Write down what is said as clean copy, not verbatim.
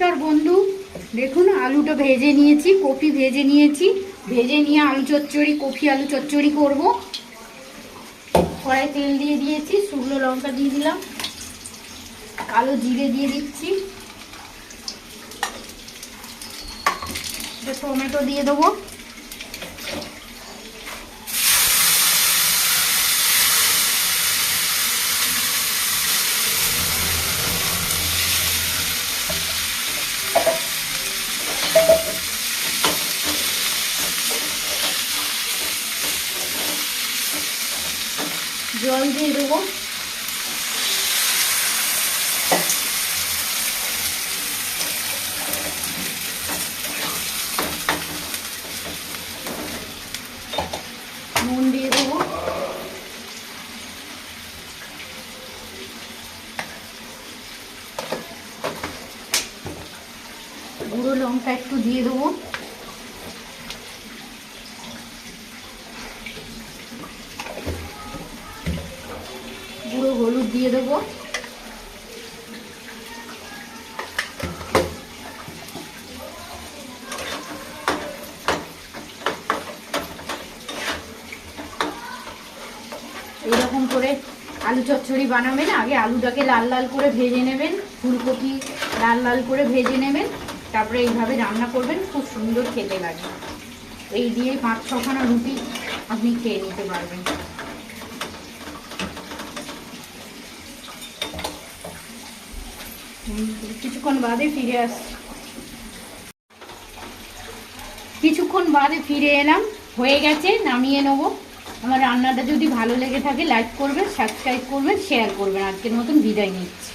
নমস্কার বন্ধু, দেখুন আলুটা ভেজে নিয়েছি, কপি ভেজে নিয়েছি। ভেজে নিয়ে আলু চচ্চড়ি, কপি আলু চচ্চড়ি করব। কড়াই তেল দিয়ে দিয়েছি, শুকনো লঙ্কা দিয়ে দিলাম, কালো জিরে দিয়ে দিচ্ছি, টমেটো দিয়ে দেবো, জল দিয়ে দেবো, নুন দিয়ে দেবো, গুঁড়ো লঙ্কা একটু দিয়ে দেবো, গুঁড়ো হলুদ দিয়ে দেবো, এইরকম করে আলু চচ্চড়ি বানাবেন। আগে আলুটাকে লাল লাল করে ভেজে নেবেন, ফুলকপি লাল লাল করে ভেজে নেবেন, তারপরে এইভাবে রান্না করবেন, খুব সুন্দর খেতে লাগে। এই দিয়ে 5-6খানা রুটি আপনি খেয়ে নিতে পারবেন। কিছুক্ষণ বাদে ফিরে এলাম, হয়ে গেছে, নামিয়ে নেবো। আমার রান্নাটা যদি ভালো লেগে থাকে লাইক করবেন, সাবস্ক্রাইব করবেন, শেয়ার করবেন। আজকের মতন বিদায় নিচ্ছি।